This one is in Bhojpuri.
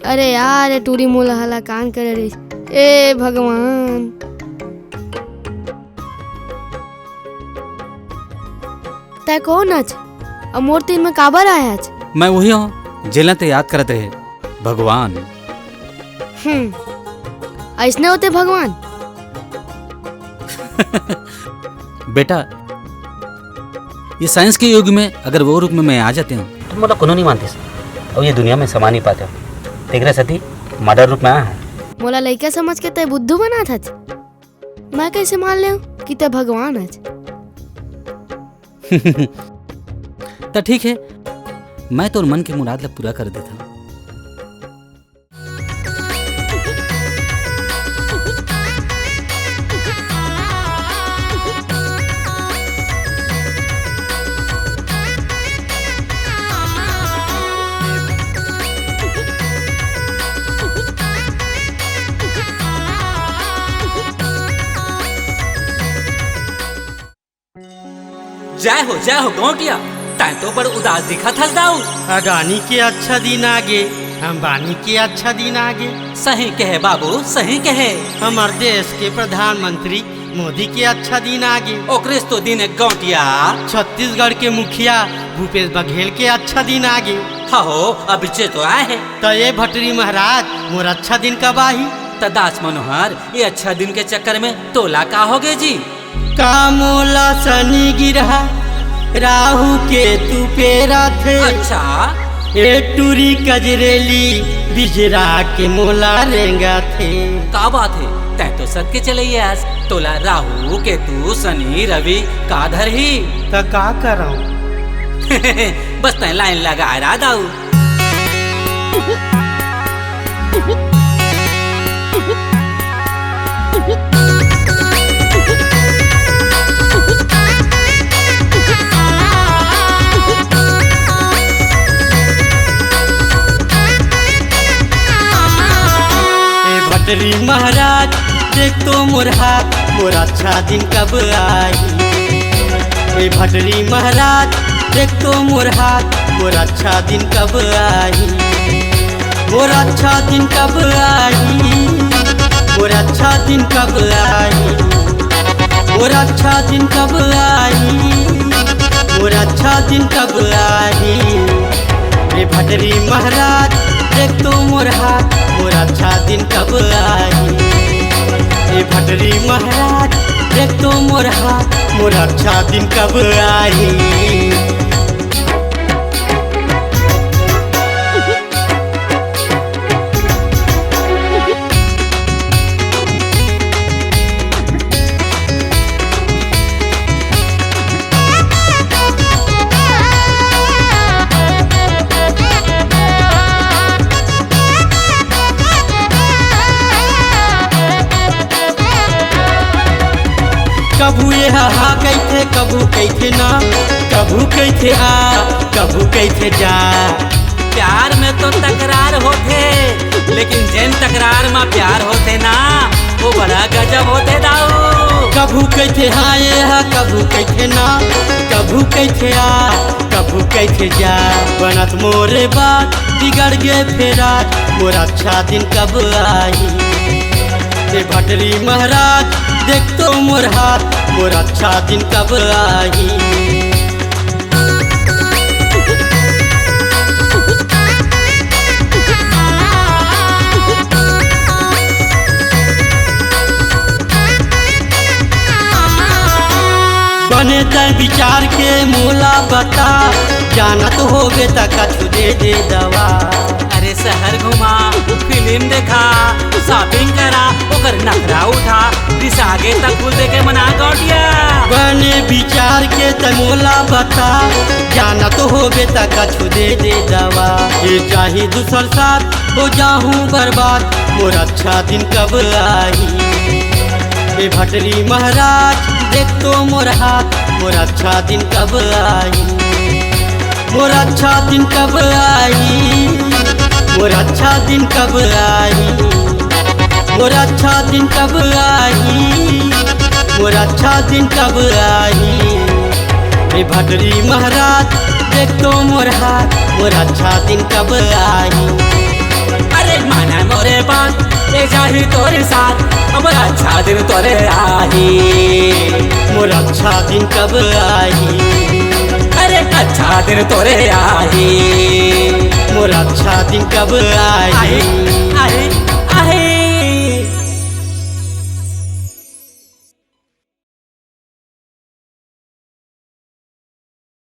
अरे यार, टूरी मोला हला कान करे रही। ए भगवान, तय कौन आज अमोर तीन में काबर आया आज? मैं वही हूँ जेला ते याद करते रहे भगवान। ऐसने होते भगवान? बेटा, ये साइंस के युग में अगर वो रूप में मैं आ जाती हूँ तो मतलब कोनो नहीं मानती और ये दुनिया में समा नहीं पाते। देख रहे सती मदर रूप में आया है। मोला लड़का समझ के तय बुद्धू बना था। मैं कैसे मान ले कि तय भगवान आज? तो ठीक है, मैं तो मन के मुराद ला पूरा कर देता हूँ। जय हो गौटिया, तै तो बड़ उदास दिखा था दाऊ। अडानी के अच्छा दिन आगे, अंबानी के अच्छा दिन आगे। सही कहे बाबू, सही कहे। हमारे देश के प्रधानमंत्री मोदी के अच्छा दिन आगे। ओकरेस तो दिन गौटिया। छत्तीसगढ़ के मुखिया भूपेश बघेल के अच्छा दिन आगे। हो अब तो आए हैं। तो ये भटरी महाराज मोर अच्छा दिन कब आही? तो दास मनोहर, ये अच्छा दिन के चक्कर में तोला का होगे जी? का मोला शनि गिरहा राहु के तू पेरा थे। अच्छा, एक टूरी कजरेली बिजरा के मोला रेंगा थे। का बात है? तै तो सद के चले आज तोला राहु केतु शनि रवि का धर ही। तो का कराऊं? बस तै लाइन लगा रहा दाऊ। भटरी महाराज देख तो मोर हाथ, मोर अच्छा दिन कब आई? ए भटरी महाराज देख तो मोर हाथ, मोर अच्छा दिन कब आई? मोर अच्छा दिन कब आई? मोर अच्छा दिन कब आई? मोर अच्छा दिन कब आई? मोर अच्छा दिन कब आई? ए भटरी महाराज देख तो मोर हाथ, मोर अच्छा दिन कब आई? ए भटरी महाराज देख तो मोर हाथ, मोर अच्छा दिन कब आई? कभू ये हा कहते, कभू कहते ना, कभू कहते आ, कभू कहते जा। प्यार में तो तकरार होते, लेकिन जिन तकरार में प्यार होते ना, वो बड़ा गजब होते दाऊ। कभू कहते हाँ ये हा, कभू कहते ना, कभू कहते आ, कभू कहते जा। बनत मोरे बात बिगड़ गए फेरा, मोर अच्छा दिन कब आई? ए भटरी महाराज देख तो मोर हाथ, मोर अच्छा दिन कब आई? बने तय विचार के मोला बता, जानत होगे त कछु दे दे दवा। अरे शहर घुमा, फिल्म देखा, शॉपिंग करा, ओकर नखरा उठा, रिसागे तक फूल दे के मना गौटिया। बने विचार के त मोला बता, जानत होगे त कछु दे दे दवा। ये चाही दूसर साथ हो जाहूँ बर्बाद, मोर अच्छा दिन कब आई? ए भटरी महाराज देख तो मोर हाथ, मोर अच्छा दिन कब आई? मोर अच्छा दिन कब आई? मोर अच्छा दिन कब आई? मोर अच्छा दिन कब आई, मोर अच्छा दिन कब आई। ए भटरी महाराज देख तो मोर हाथ, मोर अच्छा दिन कब आई। अरे माना मोरे बात ले जाही तोरे साथ, अब अच्छा दिन तोरे आही। मोर अच्छा दिन कब आई, अरे अच्छा दिन तोरे आही। मोर अच्छा दिन कब आई। आहे आहे आहे